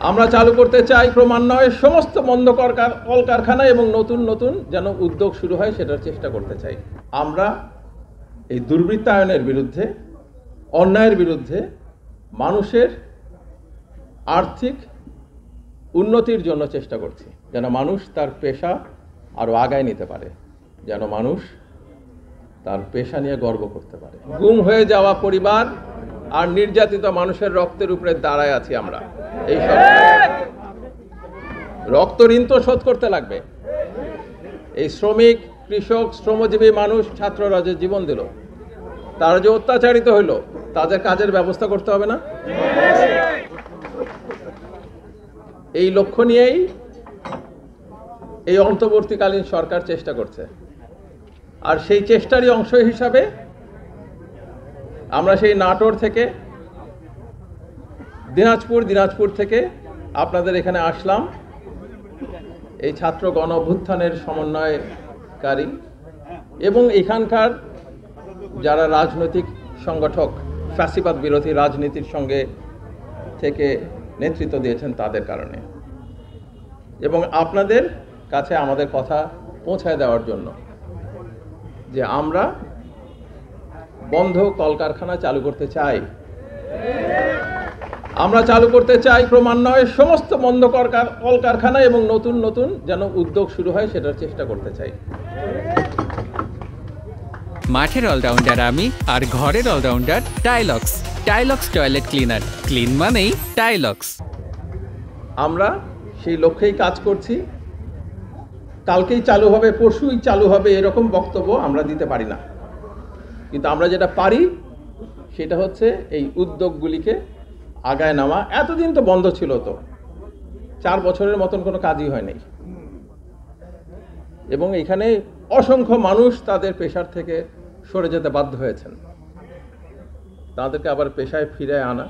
আমরা চালু করতে চাই ক্রমান্বয়ে সমস্ত বন্ধ কলকারখানা এবং নতুন নতুন যেন উদ্যোগ শুরু হয় সেটার চেষ্টা করতে চাই। আমরা এই দুর্বৃত্তায়নের বিরুদ্ধে, অন্যায়ের বিরুদ্ধে, মানুষের আর্থিক উন্নতির জন্য চেষ্টা করছি, যেন মানুষ তার পেশা আরও আগায় নিতে পারে, যেন মানুষ তার পেশা নিয়ে গর্ব করতে পারে। গুম হয়ে যাওয়া পরিবার আর নির্যাতিত মানুষের রক্তের উপরে দাঁড়ায় আছি আমরা। এই সব রক্ত ঋণ তো শোধ করতে লাগবে। এই শ্রমিক, কৃষক, শ্রমজীবী মানুষ, ছাত্ররা যে জীবন দিল, তারা যে অত্যাচারিত হইল, তাদের কাজের ব্যবস্থা করতে হবে না? এই লক্ষ্য নিয়েই এই অন্তর্বর্তীকালীন সরকার চেষ্টা করছে। আর সেই চেষ্টারই অংশ হিসাবে আমরা সেই নাটোর থেকে দিনাজপুর থেকে আপনাদের এখানে আসলাম এই ছাত্র গণ অভ্যুত্থানের সমন্বয়কারী এবং এখানকার যারা রাজনৈতিক সংগঠক, ফ্যাসিবাদ বিরোধী রাজনীতির সঙ্গে থেকে নেতৃত্ব দিয়েছেন তাদের কারণে, এবং আপনাদের কাছে আমাদের কথা পৌঁছায় দেওয়ার জন্য যে আমরা বন্ধ কলকারখানা চালু করতে চাই। আমরা চালু করতে চাই ক্রমান্বয়ে সমস্ত বন্ধ কলকারখানা এবং নতুন নতুন যেন উদ্যোগ শুরু হয় সেটার চেষ্টা করতে চাই। মাঠের অলরাউন্ডার আমি, আর ঘরের allrounder Tylox. Tylox toilet cleaner, clean মানেই টাইলক্স। আমরা সেই লক্ষ্যেই কাজ করছি। কালকেই চালু হবে, পরশুই চালু হবে, এরকম বক্তব্য আমরা দিতে পারি না। কিন্তু আমরা যেটা পারি সেটা হচ্ছে এই উদ্যোগগুলিকে আগায় নেওয়া। এতদিন তো বন্ধ ছিল, তো 4 বছরের মতন কোনো কাজই হয় নাই, এবং এখানে অসংখ্য মানুষ তাদের পেশার থেকে সরে যেতে বাধ্য হয়েছেন। তাদেরকে আবার পেশায় ফিরে আনা,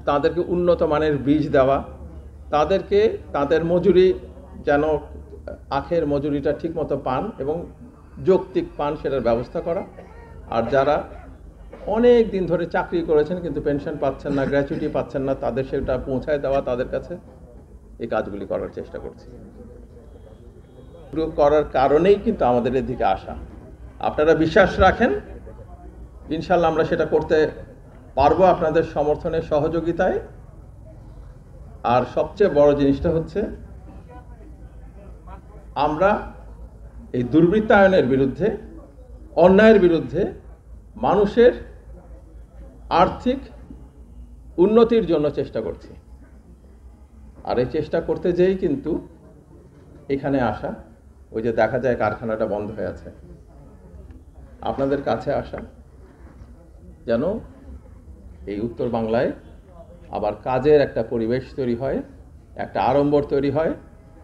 তাদেরকে উন্নত মানের বীজ দেওয়া, তাদেরকে তাদের মজুরি যেন আখের মজুরিটা ঠিকমতো পান এবং যৌক্তিক পান সেটার ব্যবস্থা করা। আর যারা অনেক দিন ধরে চাকরি করেছেন কিন্তু পেনশন পাচ্ছেন না, গ্র্যাচুইটি পাচ্ছেন না, তাদের সেটা পৌঁছায় দেওয়া, তাদের কাছে এই কাজগুলি করার চেষ্টা করছি। করার কারণেই কিন্তু আমাদের এদিকে আসা। আপনারা বিশ্বাস রাখেন, ইনশাল্লাহ আমরা সেটা করতে পারবো আপনাদের সমর্থনের সহযোগিতায়। আর সবচেয়ে বড় জিনিসটা হচ্ছে আমরা এই দুর্বৃত্তায়নের বিরুদ্ধে, অন্যায়ের বিরুদ্ধে, মানুষের আর্থিক উন্নতির জন্য চেষ্টা করছি। আর এই চেষ্টা করতে যেই কিন্তু এখানে আসা, ওই যে দেখা যায় কারখানাটা বন্ধ হয়ে আছে, আপনাদের কাছে আসা, যেন এই উত্তর বাংলায় আবার কাজের একটা পরিবেশ তৈরি হয়, একটা আড়ম্বর তৈরি হয়,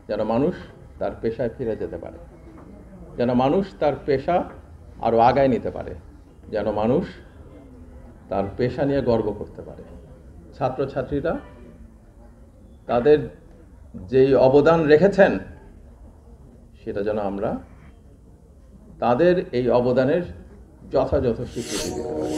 যেন মানুষ তার পেশায় ফিরে যেতে পারে, যেন মানুষ তার পেশা আরও আগায় নিতে পারে, যেন মানুষ তার পেশা নিয়ে গর্ব করতে পারে। ছাত্রছাত্রীরা তাদের যেই অবদান রেখেছেন সেটা যেন আমরা তাদের এই অবদানের যথাযথ স্বীকৃতি দিতে পারি।